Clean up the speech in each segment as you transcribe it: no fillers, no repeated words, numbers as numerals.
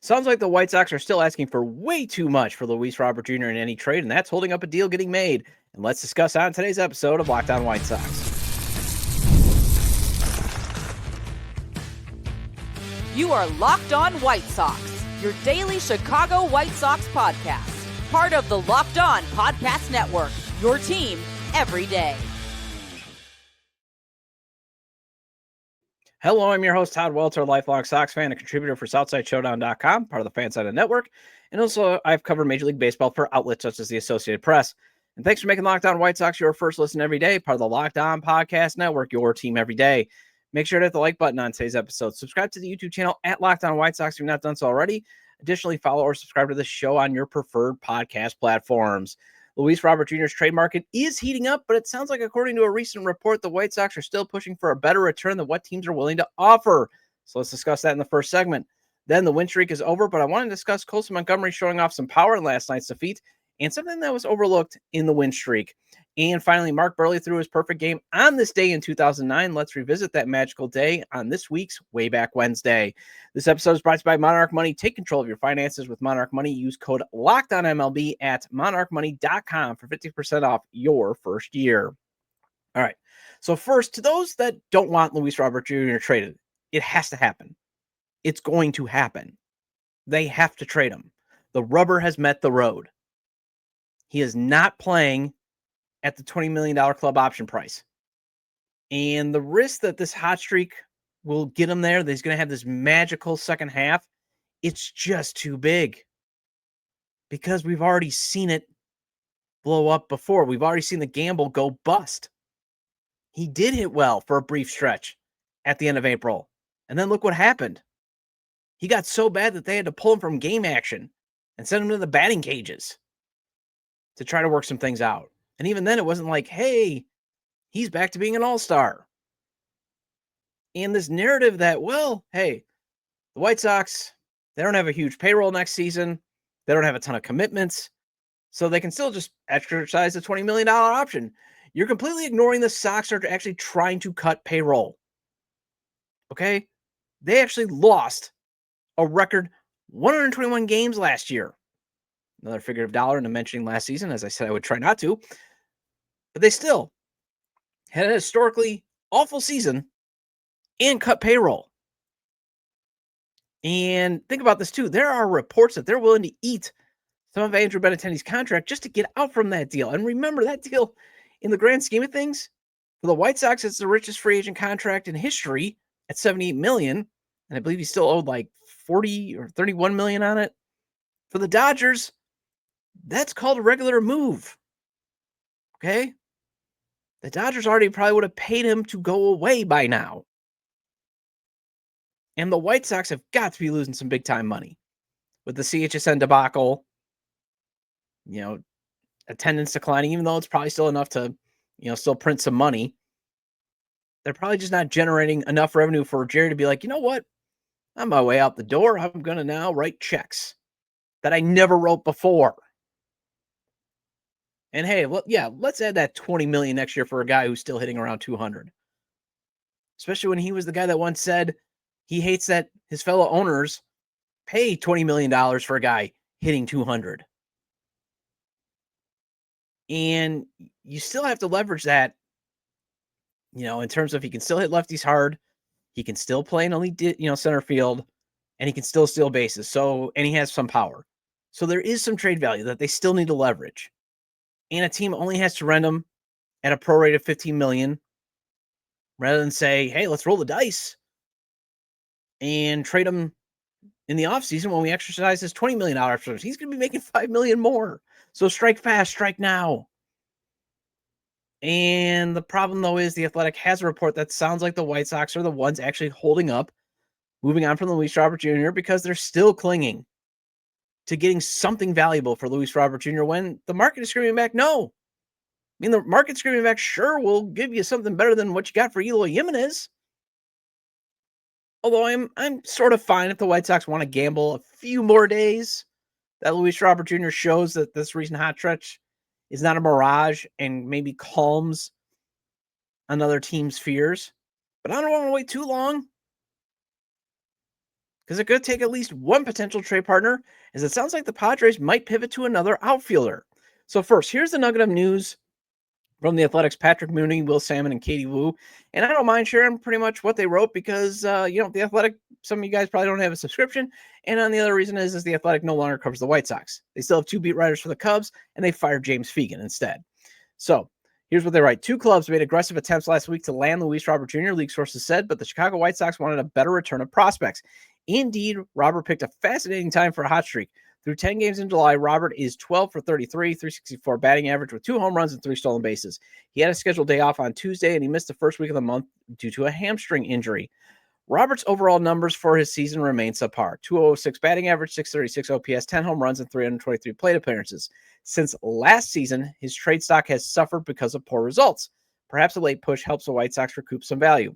Sounds like the White Sox are still asking for way too much for Luis Robert Jr. in any trade, and that's holding up a deal getting made. And let's discuss on today's episode of Locked On White Sox. You are Locked On White Sox, your daily Chicago White Sox podcast. Part of the Locked On Podcast Network, your team every day. Hello, I'm your host, Todd Welter, lifelong Sox fan, a contributor for SouthsideShowdown.com, part of the FanSided Network. And also, I've covered Major League Baseball for outlets such as the Associated Press. And thanks for making Locked On White Sox your first listen every day, part of the Locked On Podcast Network, your team every day. Make sure to hit the like button on today's episode. Subscribe to the YouTube channel at Locked On White Sox if you've not done so already. Additionally, follow or subscribe to the show on your preferred podcast platforms. Luis Robert Jr.'s trade market is heating up, but it sounds like, according to a recent report, the White Sox are still pushing for a better return than what teams are willing to offer. So let's discuss that in the first segment. Then the win streak is over, but I want to discuss Colson Montgomery showing off some power in last night's defeat and something that was overlooked in the win streak. And finally, Mark Buehrle threw his perfect game on this day in 2009. Let's revisit that magical day on this week's Way Back Wednesday. This episode is brought to you by Monarch Money. Take control of your finances with Monarch Money. Use code LOCKEDONMLB at monarchmoney.com for 50% off your first year. All right. So first, to those that don't want Luis Robert Jr. traded, it has to happen. It's going to happen. They have to trade him. The rubber has met the road. He is not playing at the $20 million club option price. And the risk that this hot streak will get him there, that he's going to have this magical second half, it's just too big. Because we've already seen it blow up before. We've already seen the gamble go bust. He did hit well for a brief stretch at the end of April. And then look what happened. He got so bad that they had to pull him from game action and send him to the batting cages to try to work some things out. And even then, it wasn't like, hey, he's back to being an all-star. And this narrative that, well, hey, the White Sox, they don't have a huge payroll next season. They don't have a ton of commitments. So they can still just exercise the $20 million option. You're completely ignoring the Sox are actually trying to cut payroll. Okay? They actually lost a record 121 games last year. Another figurative dollar into mentioning last season, as I said I would try not to. But they still had a historically awful season and cut payroll. And think about this too. There are reports that they're willing to eat some of Andrew Benintendi's contract just to get out from that deal. And remember, that deal, in the grand scheme of things, for the White Sox, it's the richest free agent contract in history at $78 million. And I believe he still owed like $40 or $31 million on it. For the Dodgers, that's called a regular move. Okay? The Dodgers already probably would have paid him to go away by now. And the White Sox have got to be losing some big-time money. With the CHSN debacle, attendance declining, even though it's probably still enough to, still print some money. They're probably just not generating enough revenue for Jerry to be like, you know what? On my way out the door, I'm going to now write checks that I never wrote before. And hey, let's add that $20 million next year for a guy who's still hitting around 200. Especially when he was the guy that once said he hates that his fellow owners pay $20 million for a guy hitting 200. And you still have to leverage that, in terms of he can still hit lefties hard, he can still play an elite, center field, and he can still steal bases. And he has some power. So there is some trade value that they still need to leverage. And a team only has to rent him at a pro rate of $15 million rather than say, hey, let's roll the dice and trade him in the offseason when we exercise his $20 million option. He's going to be making $5 million more. So strike fast, strike now. And the problem, though, is The Athletic has a report that sounds like the White Sox are the ones actually holding up, moving on from Luis Robert Jr. because they're still clinging to getting something valuable for Luis Robert Jr. when the market is screaming back, no. I mean, the market's screaming back, sure, we'll give you something better than what you got for Eloy Jimenez. Although I'm sort of fine if the White Sox want to gamble a few more days that Luis Robert Jr. shows that this recent hot stretch is not a mirage and maybe calms another team's fears. But I don't want to wait too long. because it could take at least one potential trade partner, as it sounds like the Padres might pivot to another outfielder. So first, here's the nugget of news from the Athletics: Patrick Mooney, Will Salmon, and Katie Wu. And I don't mind sharing pretty much what they wrote because, the Athletic, some of you guys probably don't have a subscription. And on the other reason is the Athletic no longer covers the White Sox. They still have 2 beat writers for the Cubs, and they fired James Fegan instead. So here's what they write. 2 clubs made aggressive attempts last week to land Luis Robert Jr., league sources said, but the Chicago White Sox wanted a better return of prospects. Indeed, Robert picked a fascinating time for a hot streak. Through 10 games in July, Robert is 12 for 33, 364 batting average with 2 home runs and 3 stolen bases. He had a scheduled day off on Tuesday, and he missed the first week of the month due to a hamstring injury. Robert's overall numbers for his season remain subpar. 206 batting average, 636 OPS, 10 home runs, and 323 plate appearances. Since last season, his trade stock has suffered because of poor results. Perhaps a late push helps the White Sox recoup some value.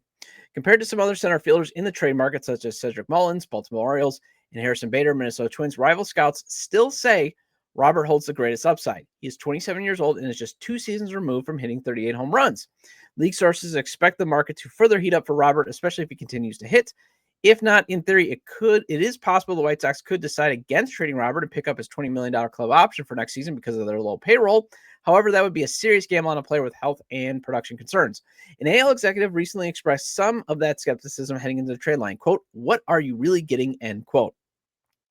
Compared to some other center fielders in the trade market, such as Cedric Mullins, Baltimore Orioles, and Harrison Bader, Minnesota Twins, rival scouts still say Robert holds the greatest upside. He is 27 years old and is just 2 seasons removed from hitting 38 home runs. League sources expect the market to further heat up for Robert, especially if he continues to hit. If not, in theory, it is possible the White Sox could decide against trading Robert and pick up his $20 million club option for next season because of their low payroll. However, that would be a serious gamble on a player with health and production concerns. An AL executive recently expressed some of that skepticism heading into the trade line. Quote, "What are you really getting?" End quote.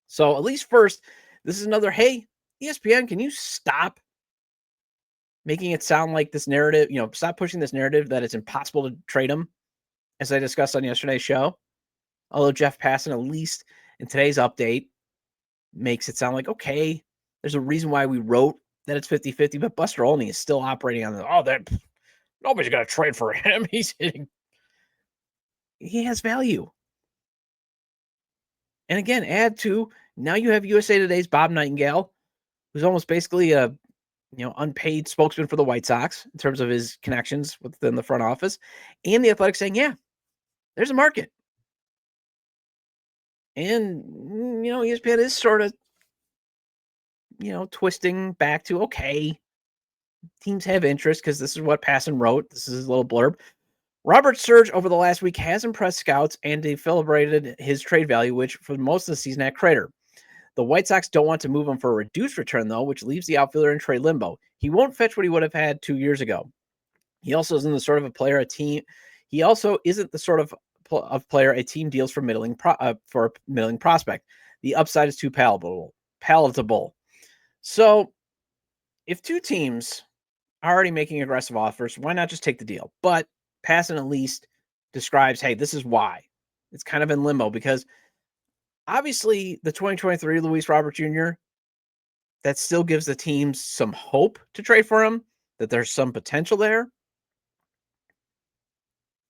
So at least first, this is another, hey, ESPN, can you stop making it sound like this narrative, stop pushing this narrative that it's impossible to trade him, as I discussed on yesterday's show. Although Jeff Passan, at least in today's update, makes it sound like, okay, there's a reason why we wrote that it's 50-50, but Buster Olney is still operating on that nobody's going to trade for him. He's hitting. He has value. And again, add to, now you have USA Today's Bob Nightingale, who's almost basically a unpaid spokesman for the White Sox in terms of his connections within the front office, and the Athletic saying, yeah, there's a market. And, ESPN is sort of, twisting back to, okay, teams have interest because this is what Passan wrote. This is his little blurb. Robert's surge over the last week has impressed scouts, and they celebrated his trade value, which for most of the season at Crater. The White Sox don't want to move him for a reduced return, though, which leaves the outfielder in trade limbo. He won't fetch what he would have had 2 years ago. He also isn't the sort of a player He also isn't the sort of player a team deals for for a middling prospect. The upside is too palatable. So, if 2 teams are already making aggressive offers, why not just take the deal? But Passan at least describes, hey, this is why. It's kind of in limbo because obviously the 2023 Luis Robert Jr., that still gives the teams some hope to trade for him, that there's some potential there,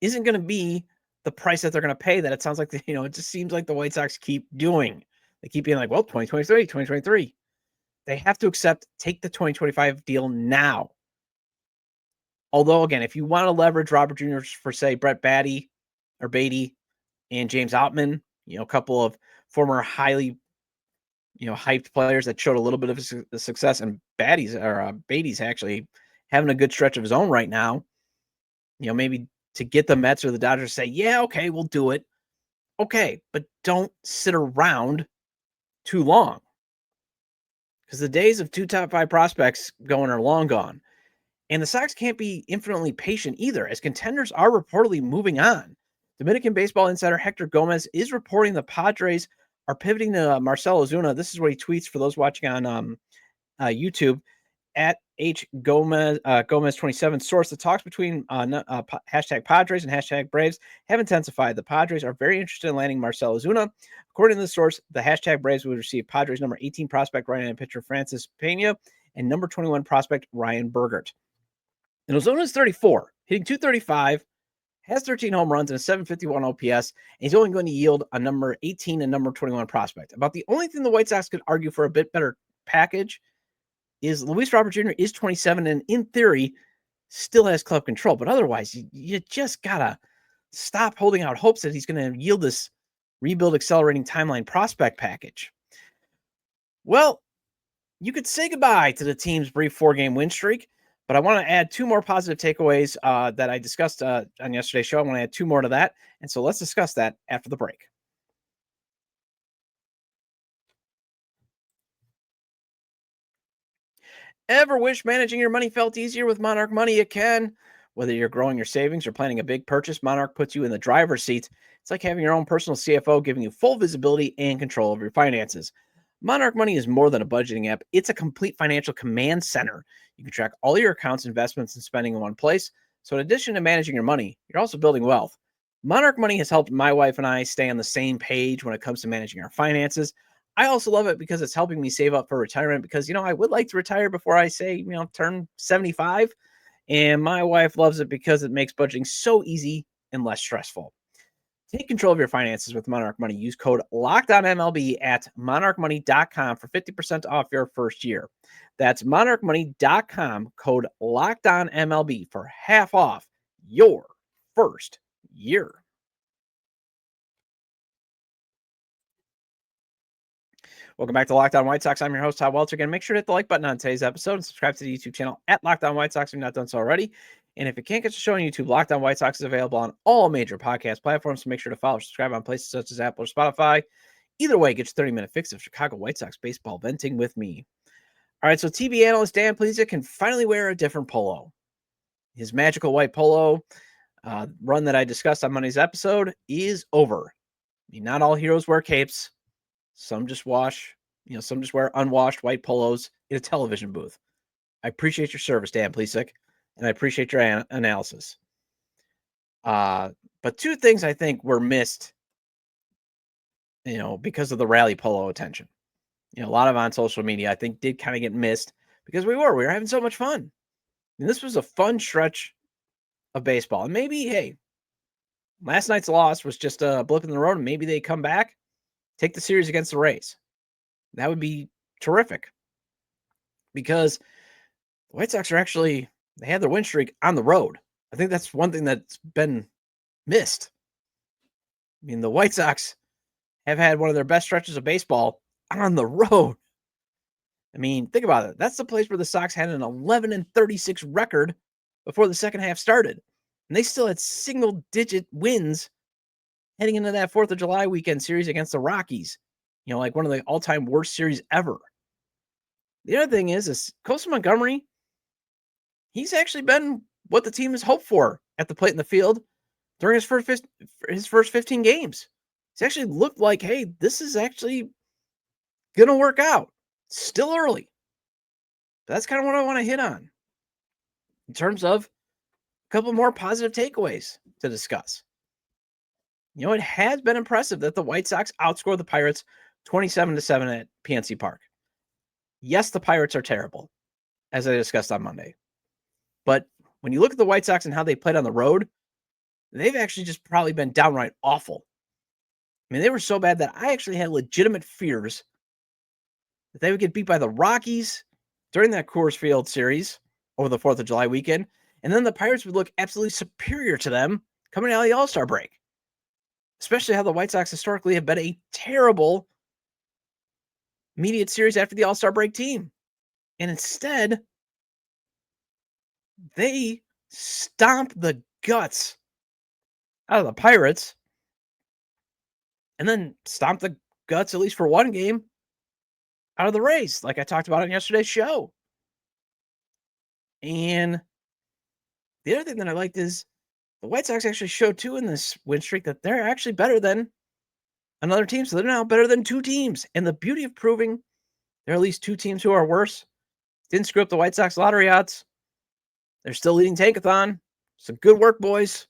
isn't going to be the price that they're going to pay that it sounds like, it just seems like the White Sox keep doing. They keep being like, well, 2023. They have to take the 2025 deal now. Although, again, if you want to leverage Robert Jr. for, say, Brett Beatty and James Outman, a couple of former highly, hyped players that showed a little bit of success, and Beatty's actually having a good stretch of his own right now. Maybe to get the Mets or the Dodgers to say, yeah, okay, we'll do it. Okay, but don't sit around too long. Because the days of 2 top 5 prospects going are long gone. And the Sox can't be infinitely patient either, as contenders are reportedly moving on. Dominican baseball insider Hector Gomez is reporting the Padres are pivoting to Marcell Ozuna. This is what he tweets for those watching on YouTube. At Gomez27 source, the talks between hashtag Padres and hashtag Braves have intensified. The Padres are very interested in landing Marcell Ozuna. According to the source, the hashtag Braves would receive Padres number 18 prospect right-handed pitcher Francis Pena and number 21 prospect Ryan Burgert. And Ozuna is 34, hitting .235, has 13 home runs and a 751 OPS, and he's only going to yield a number 18 and number 21 prospect. About the only thing the White Sox could argue for a bit better package is Luis Robert Jr. is 27 and in theory still has club control. But otherwise, you just got to stop holding out hopes that he's going to yield this rebuild accelerating timeline prospect package. Well, you could say goodbye to the team's brief 4-game win streak, but I want to add 2 more positive takeaways that I discussed on yesterday's show. I want to add 2 more to that. And so let's discuss that after the break. Ever wish managing your money felt easier with Monarch Money? It can. Whether you're growing your savings or planning a big purchase, Monarch puts you in the driver's seat. It's like having your own personal CFO giving you full visibility and control of your finances. Monarch Money is more than a budgeting app. It's a complete financial command center. You can track all your accounts, investments, and spending in one place. So in addition to managing your money, you're also building wealth. Monarch Money has helped my wife and I stay on the same page when it comes to managing our finances. I also love it because it's helping me save up for retirement because, I would like to retire before I say, turn 75. And my wife loves it because it makes budgeting so easy and less stressful. Take control of your finances with Monarch Money. Use code LOCKEDONMLB at monarchmoney.com for 50% off your first year. That's monarchmoney.com, code LOCKEDONMLB for half off your first year. Welcome back to Locked On White Sox. I'm your host, Todd Welter. Again, make sure to hit the like button on today's episode and subscribe to the YouTube channel at Locked On White Sox if you've not done so already. And if you can't get the show on YouTube, Locked On White Sox is available on all major podcast platforms, so make sure to follow or subscribe on places such as Apple or Spotify. Either way, get your 30-minute fix of Chicago White Sox baseball venting with me. All right, so TV analyst Dan Plesac can finally wear a different polo. His magical white polo run that I discussed on Monday's episode is over. I mean, not all heroes wear capes. Some just some just wear unwashed white polos in a television booth. I appreciate your service, Dan Plesac, and I appreciate your analysis. But two things I think were missed, because of the rally polo attention. A lot of on social media, I think, did kind of get missed because we were having so much fun. And this was a fun stretch of baseball. And maybe, hey, last night's loss was just a blip in the road, and maybe they come back, take the series against the Rays. That would be terrific because the White Sox they had their win streak on the road. I think that's one thing that's been missed. I mean, the White Sox have had one of their best stretches of baseball on the road. I mean, think about it. That's the place where the Sox had an 11-36 record before the second half started. And they still had single-digit wins heading into that 4th of July weekend series against the Rockies. Like one of the all-time worst series ever. The other thing is Colson Montgomery, he's actually been what the team has hoped for at the plate in the field during his first 15 games. He's actually looked like, hey, this is actually going to work out. Still early. But that's kind of what I want to hit on in terms of a couple more positive takeaways to discuss. It has been impressive that the White Sox outscored the Pirates 27-7 at PNC Park. Yes, the Pirates are terrible, as I discussed on Monday. But when you look at the White Sox and how they played on the road, they've actually just probably been downright awful. I mean, they were so bad that I actually had legitimate fears that they would get beat by the Rockies during that Coors Field series over the 4th of July weekend, and then the Pirates would look absolutely superior to them coming out of the All-Star break. Especially how the White Sox historically have been a terrible immediate series after the All-Star break team. And instead, they stomp the guts out of the Pirates and then stomp the guts, at least for one game, out of the Rays, like I talked about on yesterday's show. And the other thing that I liked is the White Sox actually showed, too, in this win streak that they're actually better than another team. So they're now better than two teams. And the beauty of proving there are at least two teams who are worse didn't screw up the White Sox lottery odds. They're still leading Tankathon. Some good work, boys.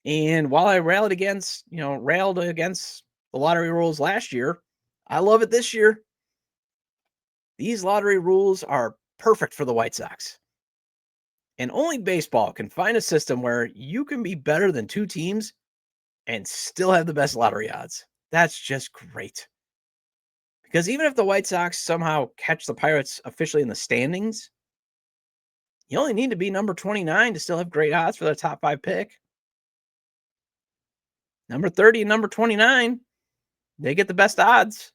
And while I railed against the lottery rules last year, I love it this year. These lottery rules are perfect for the White Sox. And only baseball can find a system where you can be better than two teams and still have the best lottery odds. That's just great. Because even if the White Sox somehow catch the Pirates officially in the standings, you only need to be number 29 to still have great odds for the top 5 pick. Number 30 and number 29, they get the best odds.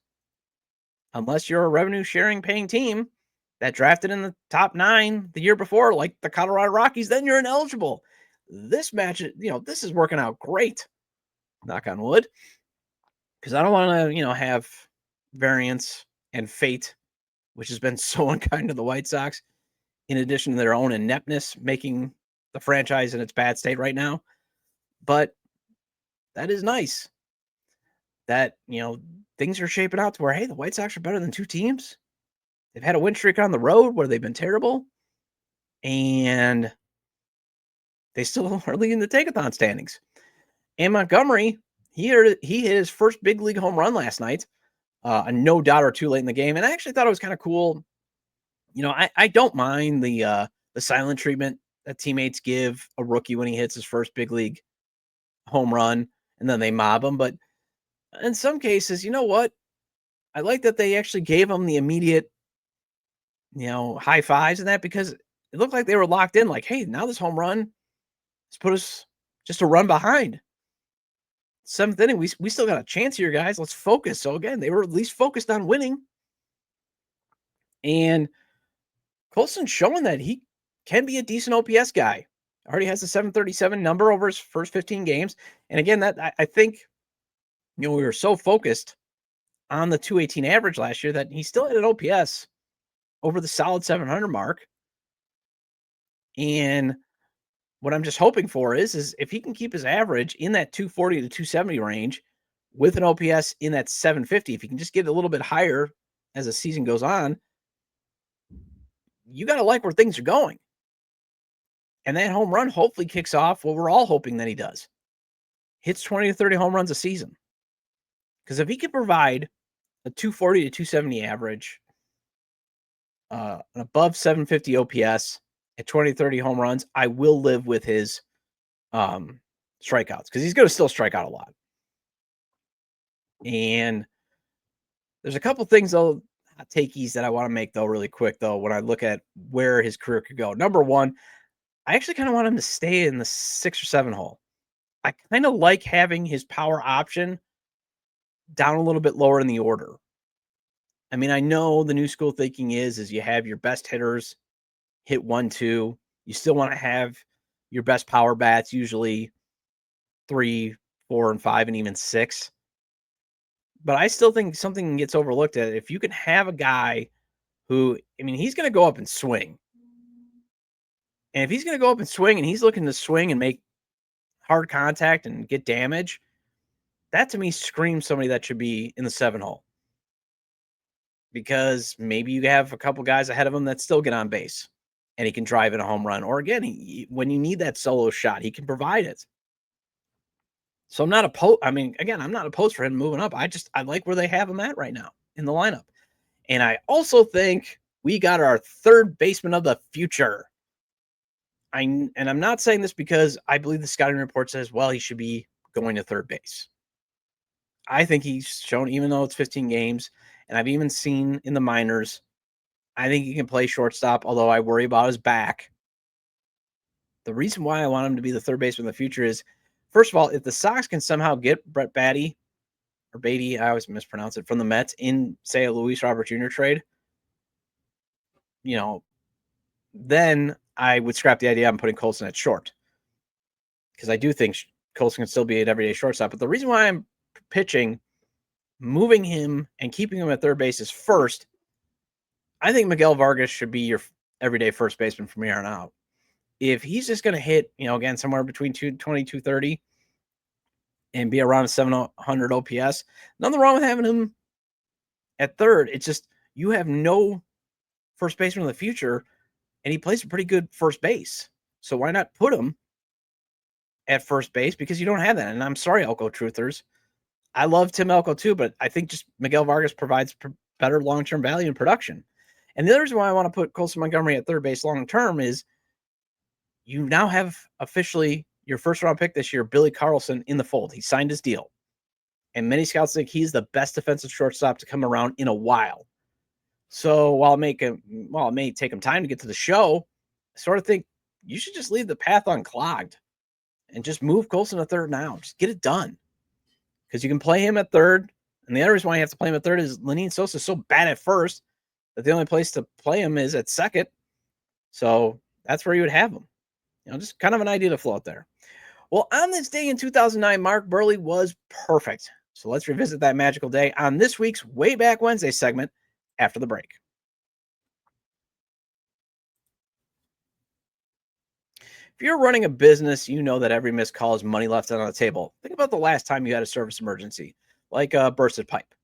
Unless you're a revenue sharing paying team that drafted in the top 9 the year before, like the Colorado Rockies, then you're ineligible. This match, this is working out great. Knock on wood. Because I don't want to, have variance and fate which has been so unkind to the White Sox, in addition to their own ineptness, making the franchise in its bad state right now. But that is nice that, things are shaping out to where, hey, the White Sox are better than two teams. They've had a win streak on the road where they've been terrible, and they still are leading the take-a-thon standings. And Montgomery, he hit his first big league home run last night, a no doubter too late in the game. And I actually thought it was kind of cool. I don't mind the silent treatment that teammates give a rookie when he hits his first big league home run, and then they mob him. But in some cases, you know what? I like that they actually gave him the immediate, high fives and that, because it looked like they were locked in. Like, hey, now this home run has put us just a run behind. Seventh inning, we still got a chance here, guys. Let's focus. So again, they were at least focused on winning. And Colson's showing that he can be a decent OPS guy. Already has a 737 number over his first 15 games. And again, that I think, we were so focused on the 218 average last year that he still had an OPS over the solid 700 mark. And what I'm just hoping for is if he can keep his average in that 240 to 270 range with an OPS in that 750, if he can just get a little bit higher as the season goes on, you got to like where things are going. And that home run hopefully kicks off what we're all hoping that he does. Hits 20 to 30 home runs a season. Because if he can provide a 240 to 270 average, an above 750 OPS at 20, 30 home runs, I will live with his strikeouts, because he's going to still strike out a lot. And there's a couple things, though, hot takeys that I want to make, though, really quick, though, when I look at where his career could go. Number one, I actually kind of want him to stay in the 6 or 7 hole. I kind of like having his power option down a little bit lower in the order. I mean, I know the new school thinking is you have your best hitters hit 1, 2. You still want to have your best power bats, usually 3, 4, and 5, and even 6. But I still think something gets overlooked at it. If you can have a guy who, he's going to go up and swing. And if he's going to go up and swing and he's looking to swing and make hard contact and get damage, that to me screams somebody that should be in the 7 hole. Because maybe you have a couple guys ahead of him that still get on base and he can drive in a home run. Or again, when you need that solo shot, he can provide it. So I'm not opposed. I'm not opposed for him moving up. I like where they have him at right now in the lineup. And I also think we got our third baseman of the future. I'm not saying this because I believe the scouting report says, well, he should be going to third base. I think he's shown, even though it's 15 games, and I've even seen in the minors, I think he can play shortstop, although I worry about his back. The reason why I want him to be the third baseman in the future is, first of all, if the Sox can somehow get Brett Beatty, I always mispronounce it, from the Mets in, say, a Luis Robert Jr. trade, then I would scrap the idea I'm putting Colson at short. Because I do think Colson can still be an everyday shortstop. But the reason why I'm pitching, moving him and keeping him at third base is, first, I think Miguel Vargas should be your everyday first baseman from here on out. If he's just going to hit, again, somewhere between 220, 230 and be around a 700 OPS, nothing wrong with having him at third. It's just you have no first baseman in the future, and he plays a pretty good first base. So why not put him at first base? Because you don't have that. And I'm sorry, Elko Truthers. I love Tim Elko too, but I think just Miguel Vargas provides better long-term value and production. And the other reason why I want to put Colson Montgomery at third base long-term is you now have officially your first-round pick this year, Billy Carlson, in the fold. He signed his deal. And many scouts think he's the best defensive shortstop to come around in a while. So while it may take him time to get to the show, I sort of think you should just leave the path unclogged and just move Colson to third now. Just get it done. Because you can play him at third. And the other reason why you have to play him at third is Lenyn Sosa is so bad at first that the only place to play him is at second. So that's where you would have him. Just kind of an idea to float there. Well, on this day in 2009, Mark Buehrle was perfect. So let's revisit that magical day on this week's Way Back Wednesday segment after the break. If you're running a business, you know that every missed call is money left on the table. Think about the last time you had a service emergency, like a bursted pipe.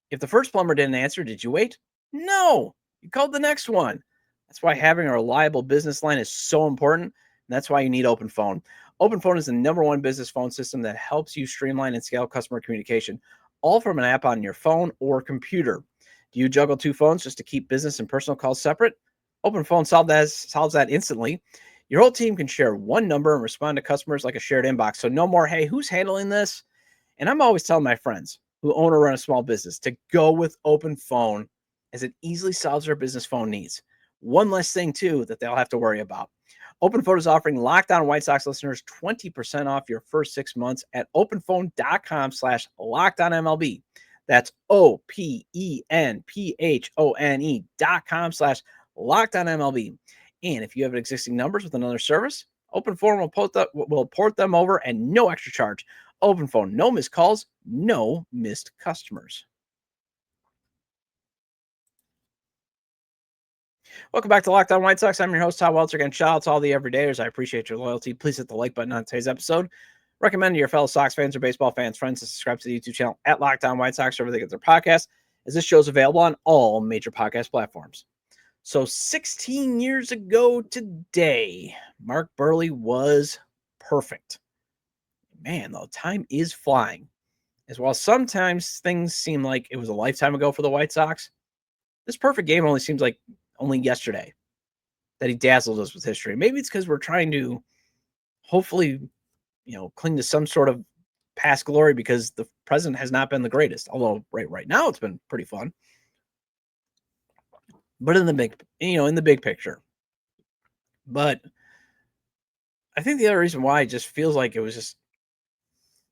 If the first plumber didn't answer, did you wait? No, you called the next one. That's why having a reliable business line is so important. And that's why you need OpenPhone. OpenPhone is the #1 business phone system that helps you streamline and scale customer communication, all from an app on your phone or computer. Do you juggle 2 phones just to keep business and personal calls separate? OpenPhone solves that instantly. Your whole team can share one number and respond to customers like a shared inbox. So no more, hey, who's handling this? And I'm always telling my friends who own or run a small business to go with OpenPhone, as it easily solves their business phone needs. One less thing, too, that they'll have to worry about. OpenPhone is offering Locked On White Sox listeners 20% off your first 6 months at openphone.com/LockedOnMLB. That's openphone.com/LockedOnMLB. And if you have existing numbers with another service, OpenPhone will port them over and no extra charge. OpenPhone, no missed calls, no missed customers. Welcome back to Locked On White Sox. I'm your host, Todd Welter. Again, shout out to all the everydayers. I appreciate your loyalty. Please hit the like button on today's episode. Recommend to your fellow Sox fans or baseball fans, friends, to subscribe to the YouTube channel at Locked On White Sox, wherever they get their podcasts, as this show is available on all major podcast platforms. So 16 years ago today, Mark Buehrle was perfect. Man, though, time is flying. As while sometimes things seem like it was a lifetime ago for the White Sox, this perfect game only seems like only yesterday that he dazzled us with history. Maybe it's because we're trying to hopefully, cling to some sort of past glory because the present has not been the greatest. Although right now it's been pretty fun. But in the big picture. But I think the other reason why it just feels like it was just,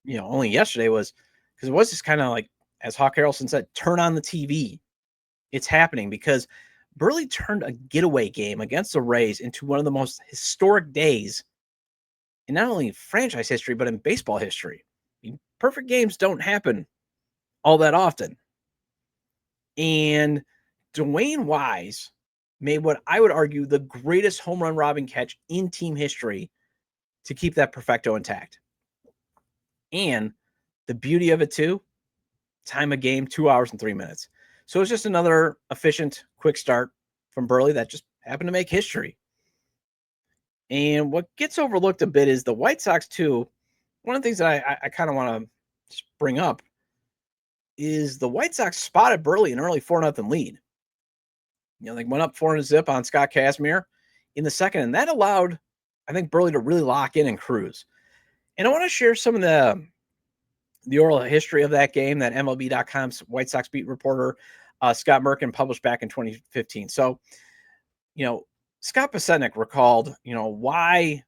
only yesterday was because it was just kind of like, as Hawk Harrelson said, turn on the TV. It's happening because Buehrle turned a getaway game against the Rays into one of the most historic days in not only franchise history, but in baseball history. I mean, perfect games don't happen all that often. And Dwayne Wise made what I would argue the greatest home run robbing catch in team history to keep that perfecto intact. And the beauty of it too, time of game, 2 hours and 3 minutes. So it's just another efficient, quick start from Buehrle that just happened to make history. And what gets overlooked a bit is the White Sox too. One of the things that I kind of want to bring up is the White Sox spotted Buehrle an early 4-0 lead. They went up 4-0 on Scott Kazmir in the second, and that allowed, I think, Buehrle to really lock in and cruise. And I want to share some of the oral history of that game that MLB.com's White Sox beat reporter Scott Merkin published back in 2015. So, Scott Pasetnik recalled, why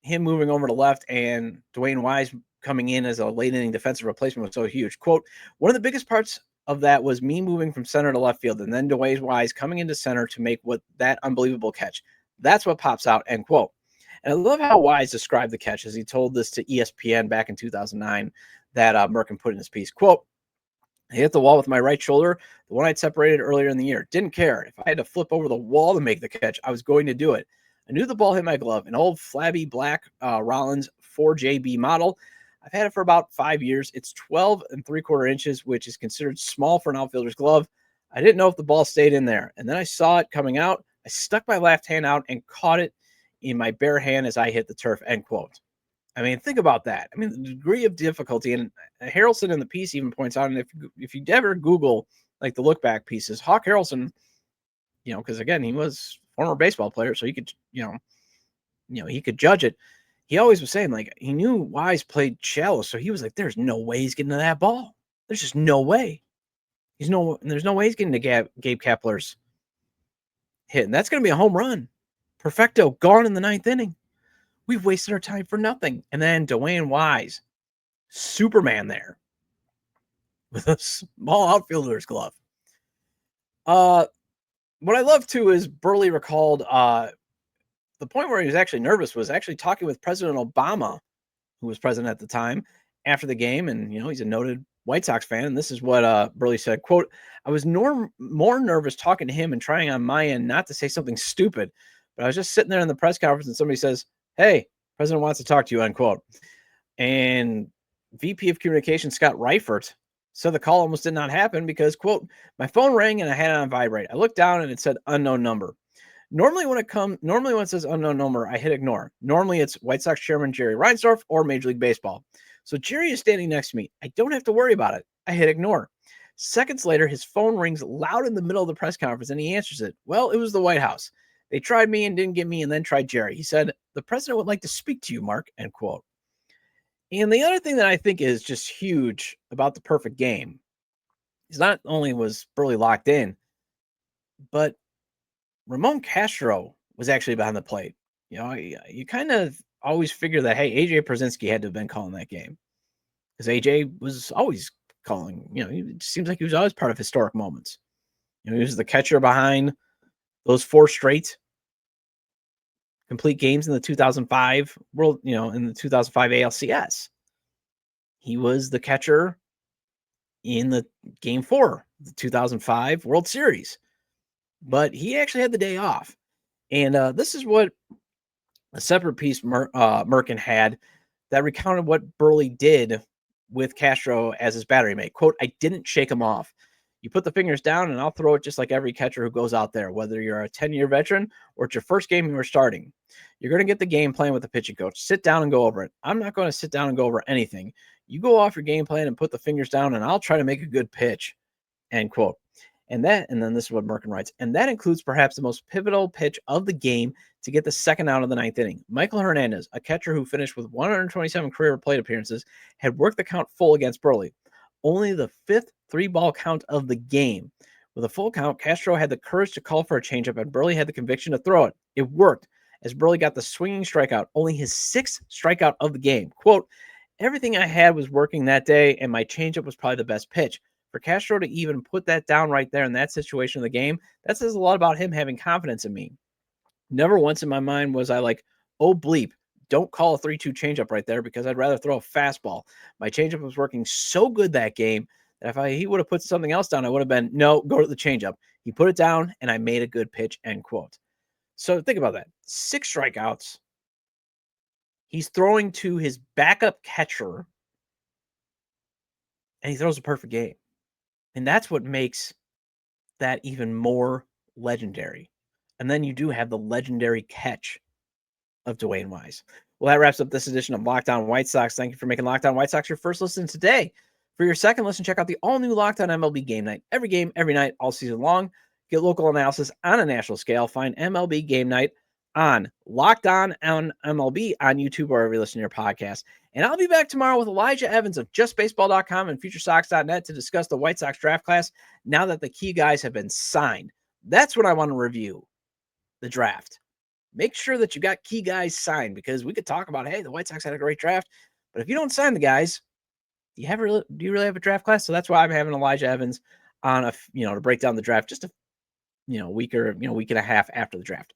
him moving over to left and Dwayne Wise coming in as a late inning defensive replacement was so huge. Quote, one of the biggest parts of that was me moving from center to left field and then Dwayne Wise coming into center to make that unbelievable catch. That's what pops out, end quote. And I love how Wise described the catch as he told this to ESPN back in 2009 that Merkin put in his piece. Quote, I hit the wall with my right shoulder, the one I'd separated earlier in the year. Didn't care. If I had to flip over the wall to make the catch, I was going to do it. I knew the ball hit my glove, an old flabby black Rollins 4JB model. I've had it for about 5 years. It's 12 3/4 inches, which is considered small for an outfielder's glove. I didn't know if the ball stayed in there. And then I saw it coming out. I stuck my left hand out and caught it in my bare hand as I hit the turf, end quote. I mean, think about that. I mean, the degree of difficulty, and Harrelson in the piece even points out, and if you ever Google like the look back pieces, Hawk Harrelson, because again, he was a former baseball player, so he could, he could judge it. He always was saying, like, he knew Wise played shallow, so he was like, there's no way he's getting to that ball. There's just no way. There's no way he's getting to Gabe Kapler's hit, and that's going to be a home run. Perfecto, gone in the 9th inning. We've wasted our time for nothing. And then Dwayne Wise, Superman there with a small outfielder's glove. What I love too is Buehrle recalled the point where he was actually nervous was actually talking with President Obama, who was president at the time, after the game. And, he's a noted White Sox fan. And this is what Buehrle said, quote, I was more nervous talking to him and trying on my end not to say something stupid. But I was just sitting there in the press conference and somebody says, Hey, president wants to talk to you, unquote. And VP of Communications Scott Reifert said the call almost did not happen because, quote, my phone rang and I had it on vibrate. I looked down and it said unknown number. Normally when it says unknown number, I hit ignore. Normally it's White Sox chairman Jerry Reinsdorf or Major League Baseball. So Jerry is standing next to me. I don't have to worry about it. I hit ignore. Seconds later, his phone rings loud in the middle of the press conference and he answers it. Well, it was the White House. They tried me and didn't get me and then tried Jerry. He said, the president would like to speak to you, Mark, end quote. And the other thing that I think is just huge about the perfect game is not only was Buehrle locked in, but Ramon Castro was actually behind the plate. You know, you kind of always figure that, hey, AJ Przinsky had to have been calling that game because AJ was always calling. You know, it seems like he was always part of historic moments. You know, he was the catcher behind those 4 straight complete games in the 2005 World, you know, in the 2005 ALCS. He was the catcher in the Game 4, the 2005 World Series. But he actually had the day off. And this is what a separate piece Merkin had that recounted what Buehrle did with Castro as his battery mate. Quote, I didn't shake him off. You put the fingers down and I'll throw it just like every catcher who goes out there, whether you're a 10-year veteran or it's your first game you were starting. You're going to get the game plan with the pitching coach. Sit down and go over it. I'm not going to sit down and go over anything. You go off your game plan and put the fingers down and I'll try to make a good pitch, end quote. And then this is what Merkin writes, and that includes perhaps the most pivotal pitch of the game to get the second out of the 9th inning. Michael Hernandez, a catcher who finished with 127 career plate appearances, had worked the count full against Buehrle. Only the 5th 3-ball count of the game. With a full count, Castro had the courage to call for a changeup, and Buehrle had the conviction to throw it. It worked, as Buehrle got the swinging strikeout, only his 6th strikeout of the game. Quote, everything I had was working that day, and my changeup was probably the best pitch. For Castro to even put that down right there in that situation of the game, that says a lot about him having confidence in me. Never once in my mind was I like, oh, bleep, don't call a 3-2 changeup right there because I'd rather throw a fastball. My changeup was working so good that game that if he would have put something else down, I would have been, no, go to the changeup. He put it down, and I made a good pitch, end quote. So think about that. 6 strikeouts. He's throwing to his backup catcher, and he throws a perfect game. And that's what makes that even more legendary. And then you do have the legendary catch of Dwayne Wise. Well, that wraps up this edition of Locked On White Sox. Thank you for making Locked On White Sox your first listen today. For your second listen, check out the all-new Locked On MLB Game Night. Every game, every night, all season long. Get local analysis on a national scale. Find MLB Game Night on Locked On MLB on YouTube or wherever you listen to your podcast. And I'll be back tomorrow with Elijah Evans of JustBaseball.com and FutureSox.net to discuss the White Sox draft class now that the key guys have been signed. That's what I want to review, the draft. Make sure that you got key guys signed because we could talk about, hey, the White Sox had a great draft. But if you don't sign the guys, do you really have a draft class? So that's why I'm having Elijah Evans on to break down the draft just a week and a half after the draft.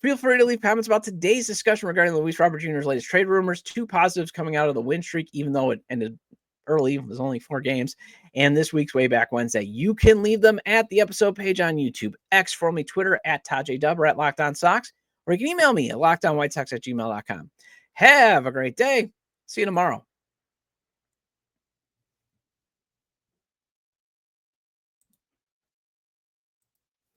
Feel free to leave comments about today's discussion regarding Luis Robert Jr.'s latest trade rumors. 2 positives coming out of the win streak, even though it ended early. It was only 4 games. And this week's Way Back Wednesday. You can leave them at the episode page on YouTube, X, formerly Twitter, at ToddJW or at Locked On Sox, or you can email me at LockedOnWhiteSox@gmail.com. Have a great day. See you tomorrow.